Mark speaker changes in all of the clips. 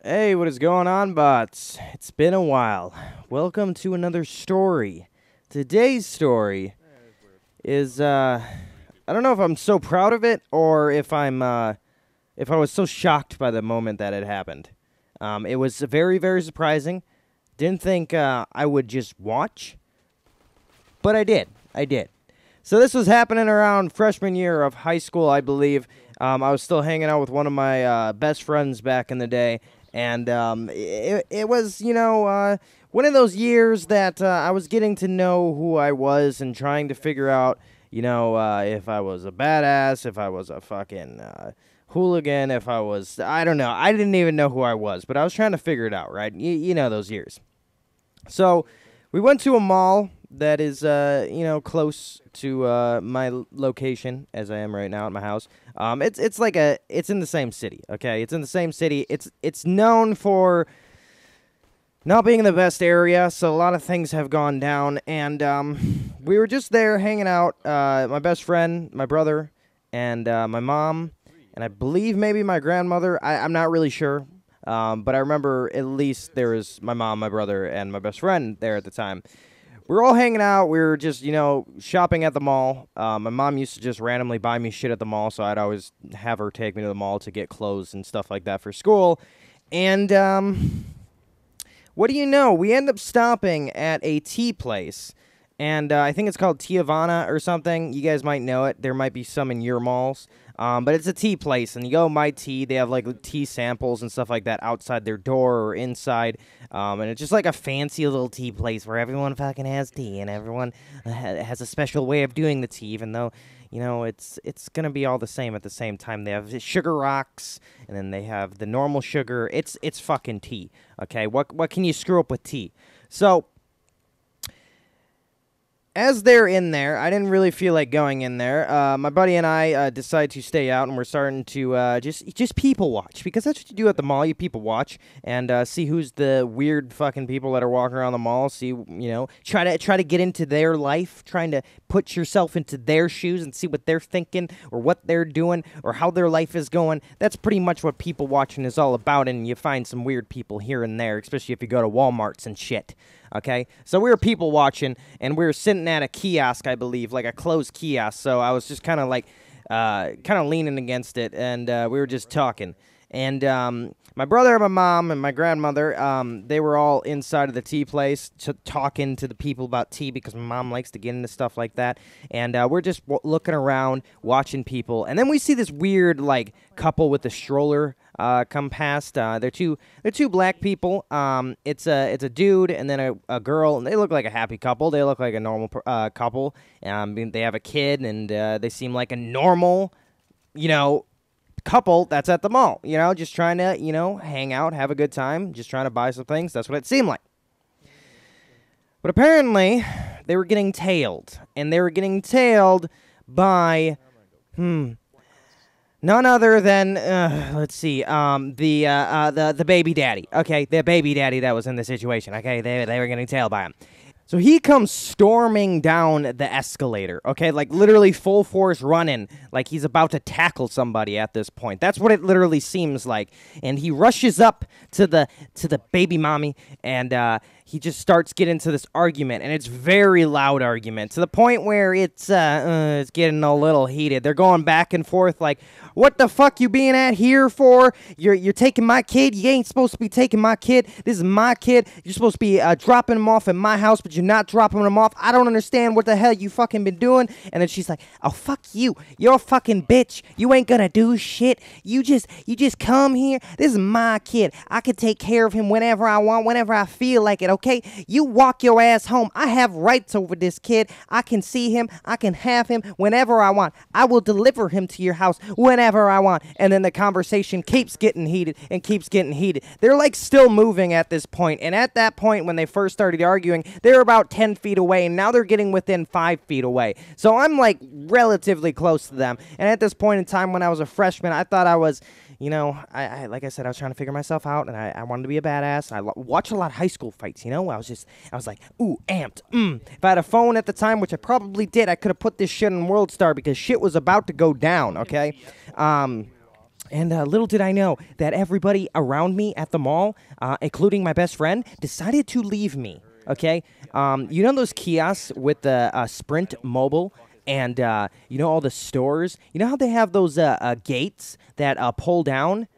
Speaker 1: Hey, what is going on, bots? It's been a while. Welcome to another story. Today's story is, I don't know if I'm so proud of it or if if I was so shocked by the moment that it happened. It was very, very surprising. Didn't think, I would just watch, but I did. So this was happening around freshman year of high school, I believe. I was still hanging out with one of my, best friends back in the day. And it was, one of those years that I was getting to know who I was and trying to figure out, if I was a badass, if I was a fucking hooligan, if I was, I don't know. I didn't even know who I was, but I was trying to figure it out, right? You know those years. So we went to a mall that is, close to my location as I am right now at my house. It's in the same city, okay? It's in the same city. It's known for not being in the best area, so a lot of things have gone down. And we were just there hanging out. My best friend, my brother, and my mom, and I believe maybe my grandmother. I'm not really sure, but I remember at least there was my mom, my brother, and my best friend there at the time. We were all hanging out. We were just, shopping at the mall. My mom used to just randomly buy me shit at the mall, so I'd always have her take me to the mall to get clothes and stuff like that for school. And what do you know? We end up stopping at a tea place, and I think it's called Tiavana or something. You guys might know it. There might be some in your malls. But it's a tea place, and you go My Tea. They have, like, tea samples and stuff like that outside their door or inside. And it's just like a fancy little tea place where everyone fucking has tea, and everyone has a special way of doing the tea, even though, it's going to be all the same at the same time. They have sugar rocks, and then they have the normal sugar. It's fucking tea, okay? What can you screw up with tea? So as they're in there, I didn't really feel like going in there. My buddy and I decided to stay out, and we're starting to just people watch, because that's what you do at the mall. You people watch and see who's the weird fucking people that are walking around the mall. See, try to get into their life, trying to put yourself into their shoes and see what they're thinking or what they're doing or how their life is going. That's pretty much what people watching is all about, and you find some weird people here and there, especially if you go to Walmarts and shit. Okay, so we were people watching, and we were sitting at a kiosk, I believe, like a closed kiosk. So I was just kind of like, leaning against it, and we were just talking. And my brother, my mom, and my grandmother, they were all inside of the tea place talking to the people about tea, because my mom likes to get into stuff like that. And we're just looking around, watching people, and then we see this weird like couple with a stroller come past. They're two black people. It's a dude and then a girl, and they look like a happy couple. They look like a normal couple. They have a kid, and they seem like a normal, couple that's at the mall. Just trying to hang out, have a good time, just trying to buy some things. That's what it seemed like. But apparently, they were getting tailed, and they were getting tailed by none other than, let's see, the baby daddy. Okay, the baby daddy that was in the situation. Okay, they were getting tailed by him. So he comes storming down the escalator, okay, like literally full force running, like he's about to tackle somebody at this point. That's what it literally seems like. And he rushes up to the baby mommy, and he just starts getting into this argument, and it's very loud argument, to the point where it's getting a little heated. They're going back and forth like, what the fuck you being at here for? You're taking my kid? You ain't supposed to be taking my kid. This is my kid. You're supposed to be dropping him off at my house, but you're not dropping him off. I don't understand what the hell you fucking been doing. And then she's like, oh, fuck you. You're a fucking bitch. You ain't gonna do shit. You just come here. This is my kid. I can take care of him whenever I want, whenever I feel like it, okay? You walk your ass home. I have rights over this kid. I can see him. I can have him whenever I want. I will deliver him to your house whenever I want. And then the conversation keeps getting heated and keeps getting heated. They're like still moving at this point. And at that point, when they first started arguing, they were about 10 feet away, and now they're getting within 5 feet away. So I'm like relatively close to them. And at this point in time, when I was a freshman, I thought I was, I like I said, I was trying to figure myself out, and I wanted to be a badass. I watched a lot of high school fights, I was like, ooh, amped. If I had a phone at the time, which I probably did, I could have put this shit in World Star, because shit was about to go down, okay? And little did I know that everybody around me at the mall, including my best friend, decided to leave me, okay? You know those kiosks with the Sprint Mobile and, you know, all the stores? You know how they have those gates that pull down?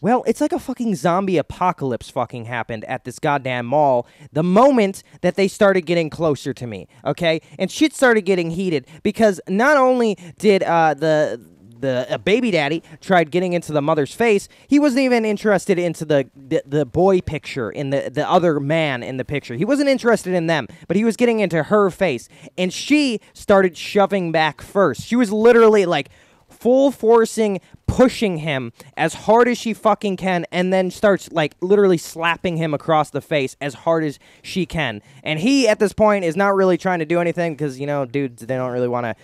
Speaker 1: Well, it's like a fucking zombie apocalypse fucking happened at this goddamn mall the moment that they started getting closer to me, okay? And shit started getting heated because not only did the baby daddy tried getting into the mother's face, he wasn't even interested into the boy picture, in the other man in the picture. He wasn't interested in them, but he was getting into her face. And she started shoving back first. She was literally like full forcing, pushing him as hard as she fucking can, and then starts like literally slapping him across the face as hard as she can. And he at this point is not really trying to do anything because, you know, dudes, they don't really want to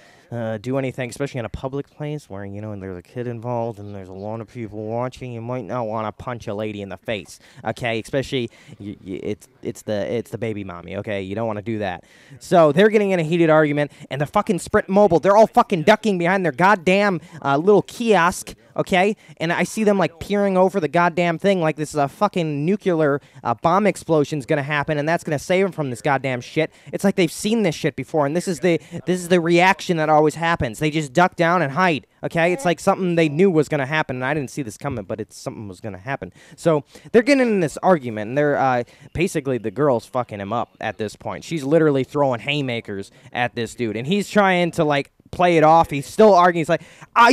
Speaker 1: do anything, especially in a public place where, you know, and there's a kid involved and there's a lot of people watching. You might not want to punch a lady in the face, okay? Especially it's the baby mommy, okay? You don't want to do that. So they're getting in a heated argument, and the fucking Sprint Mobile, they're all fucking ducking behind their goddamn little kiosk, okay? And I see them like peering over the goddamn thing like this is a fucking nuclear bomb explosion's gonna happen, and that's gonna save them from this goddamn shit. It's like they've seen this shit before, and this is the reaction that always happens. They just duck down and hide, okay? It's like something they knew was gonna happen, and I didn't see this coming, but it's something was gonna happen. So they're getting in this argument, and they're basically the girl's fucking him up at this point. She's literally throwing haymakers at this dude, and he's trying to like play it off. He's still arguing. He's like,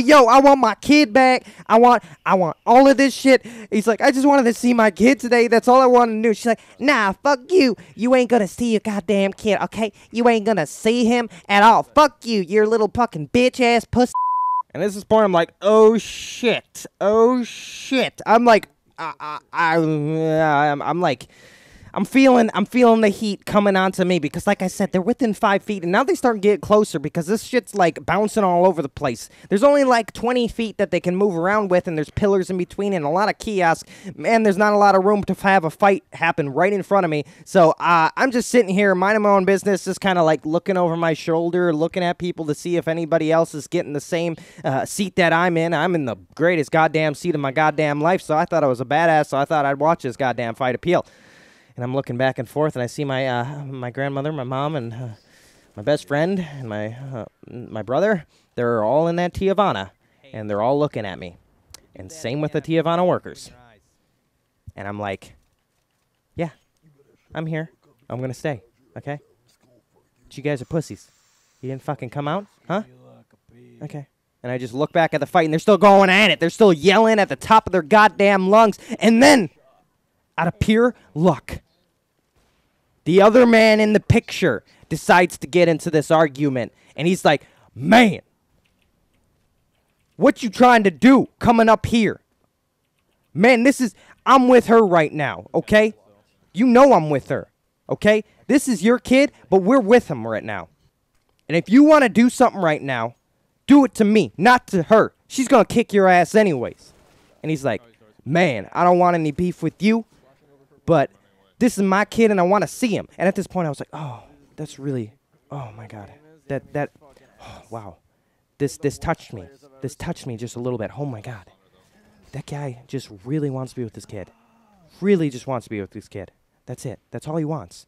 Speaker 1: yo, I want my kid back. I want all of this shit. He's like, I just wanted to see my kid today. That's all I wanted to do. She's like, nah, fuck you. You ain't gonna see your goddamn kid, okay? You ain't gonna see him at all. Fuck you, you little fucking bitch-ass pussy. And at this point, I'm like, oh, shit. Oh, shit. I'm like, I'm like, I'm feeling the heat coming onto me because, like I said, they're within 5 feet, and now they start getting closer because this shit's, like, bouncing all over the place. There's only, like, 20 feet that they can move around with, and there's pillars in between and a lot of kiosks. Man, there's not a lot of room to have a fight happen right in front of me. So I'm just sitting here minding my own business, just kind of, like, looking over my shoulder, looking at people to see if anybody else is getting the same seat that I'm in. I'm in the greatest goddamn seat of my goddamn life, so I thought I was a badass, so I thought I'd watch this goddamn fight appeal. And I'm looking back and forth, and I see my my grandmother, my mom, and my best friend, and my brother. They're all in that Tijuana, and they're all looking at me. And same with the Tijuana workers. And I'm like, yeah, I'm here. I'm going to stay, okay? But you guys are pussies. You didn't fucking come out, huh? Okay. And I just look back at the fight, and they're still going at it. They're still yelling at the top of their goddamn lungs. And then, out of pure luck, the other man in the picture decides to get into this argument. And he's like, man, what you trying to do coming up here? Man, I'm with her right now, okay? You know I'm with her, okay? This is your kid, but we're with him right now. And if you want to do something right now, do it to me, not to her. She's going to kick your ass anyways. And he's like, man, I don't want any beef with you, but this is my kid, and I want to see him. And at this point, I was like, oh, that's really, oh, my God. Oh, wow. This touched me. This touched me just a little bit. Oh, my God. That guy just really wants to be with this kid. Really just wants to be with this kid. That's it. That's all he wants.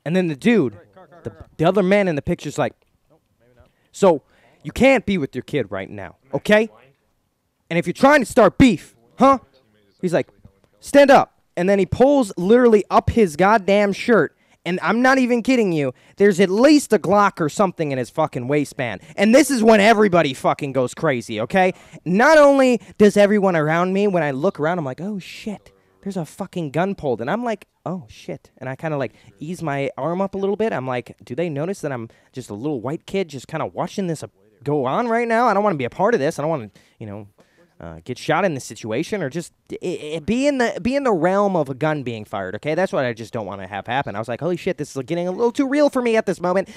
Speaker 1: And then the dude, the other man in the picture's like, so you can't be with your kid right now, okay? And if you're trying to start beef, huh? He's like, stand up. And then he pulls literally up his goddamn shirt. And I'm not even kidding you. There's at least a Glock or something in his fucking waistband. And this is when everybody fucking goes crazy, okay? Not only does everyone around me, when I look around, I'm like, oh, shit. There's a fucking gun pulled. And I'm like, oh, shit. And I kind of like ease my arm up a little bit. I'm like, do they notice that I'm just a little white kid just kind of watching this go on right now? I don't want to be a part of this. I don't want to, you know, get shot in this situation, or just be in the realm of a gun being fired, okay? That's what I just don't want to have happen. I was like, holy shit, this is getting a little too real for me at this moment.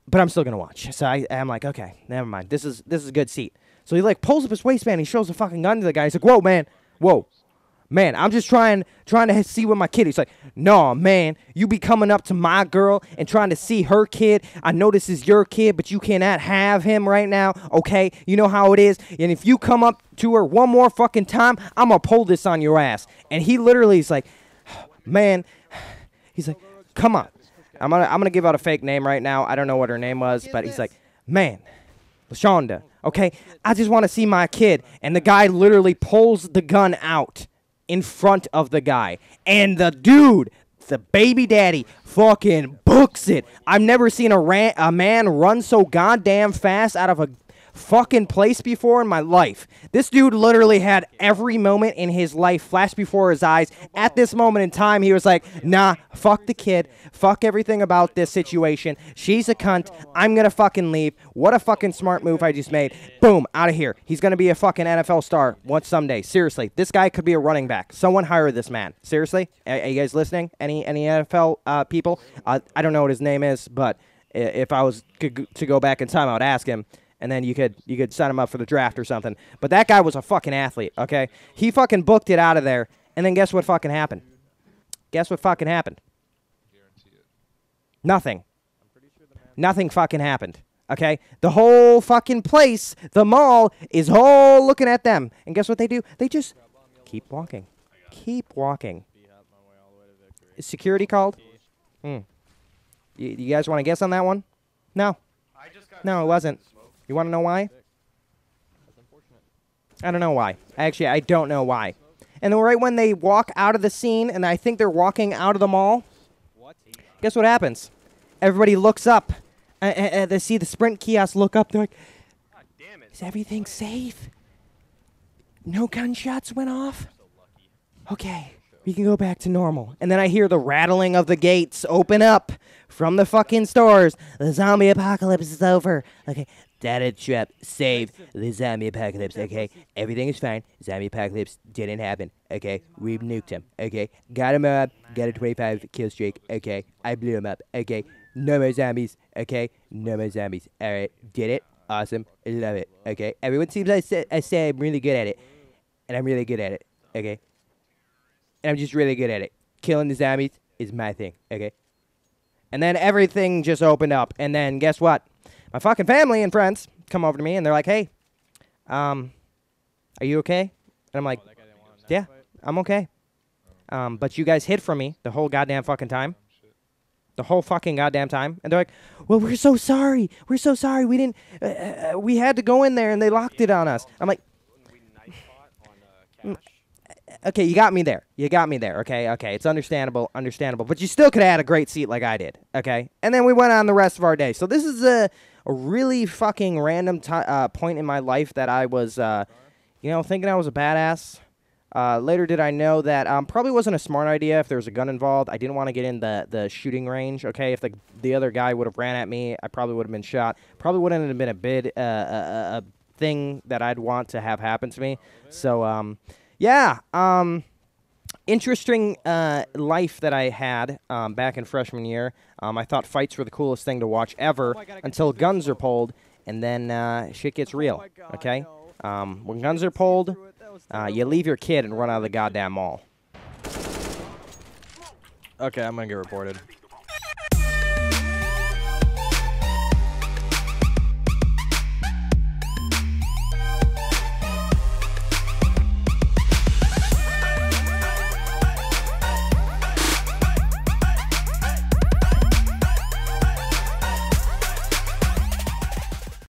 Speaker 1: But I'm still going to watch. So I'm like, okay, never mind. This is a good seat. So he like pulls up his waistband, he shows the fucking gun to the guy. He's like, whoa, man, whoa. man, I'm just trying to see what my kid is. He's like, no, man, you be coming up to my girl and trying to see her kid. I know this is your kid, but you cannot have him right now, okay? You know how it is. And if you come up to her one more fucking time, I'm going to pull this on your ass. And he literally is like, man, he's like, come on. I'm gonna give out a fake name right now. I don't know what her name was, but he's like, man, LaShonda, okay? I just want to see my kid. And the guy literally pulls the gun out in front of the guy. And the dude, the baby daddy, fucking books it. I've never seen a man run so goddamn fast out of a fucking place before in my life. This dude literally had every moment in his life flash before his eyes. At this moment in time, he was like, nah, fuck the kid. Fuck everything about this situation. She's a cunt. I'm gonna fucking leave. What a fucking smart move I just made. Boom, out of here. He's gonna be a fucking NFL star once someday. Seriously, this guy could be a running back. Someone hire this man. Seriously? Are you guys listening? Any NFL people? I don't know what his name is, but if I was to go back in time, I would ask him. And then you could sign him up for the draft or something. But that guy was a fucking athlete, okay? He fucking booked it out of there. And then guess what fucking happened? Guess what fucking happened? Nothing. Nothing fucking happened, okay? The whole fucking place, the mall, is all looking at them. And guess what they do? They just keep walking. Keep walking. Is security called? You guys want to guess on that one? No. No, it wasn't. You want to know why? I don't know why. Actually, I don't know why. And then right when they walk out of the scene, and I think they're walking out of the mall, guess what happens? Everybody looks up. They see the Sprint kiosk look up. They're like, is everything safe? No gunshots went off? Okay, we can go back to normal. And then I hear the rattling of the gates open up from the fucking stores. The zombie apocalypse is over. Okay. Data trap, save the zombie apocalypse, okay? Everything is fine. Zombie apocalypse didn't happen, okay? We nuked him, okay? Got him up, got a 25 kill streak, okay? I blew him up, okay? No more zombies, okay? No more zombies, alright? Did it? Awesome. I love it, okay? Everyone seems I say I'm really good at it. And I'm really good at it, okay? And I'm just really good at it. Killing the zombies is my thing, okay? And then everything just opened up. And then guess what? My fucking family and friends come over to me, and they're like, hey, are you okay? And I'm like, yeah, I'm okay. But you guys hid from me the whole goddamn fucking time. The whole fucking goddamn time. And they're like, well, we're so sorry. We're so sorry. We didn't, we had to go in there, and they locked it on us. I'm like, okay, you got me there. You got me there, okay? Okay, it's understandable. But you still could have had a great seat like I did, okay? And then we went on the rest of our day. So this is a really fucking random point in my life that I was, thinking I was a badass. Later did I know that probably wasn't a smart idea if there was a gun involved. I didn't want to get in the shooting range, okay? If the other guy would have ran at me, I probably would have been shot. Probably wouldn't have been a thing that I'd want to have happen to me. So, yeah, interesting life that I had back in freshman year. I thought fights were the coolest thing to watch ever until guns are pulled, and then shit gets real, okay? When guns are pulled, you leave your kid and run out of the goddamn mall.
Speaker 2: Okay, I'm gonna get reported.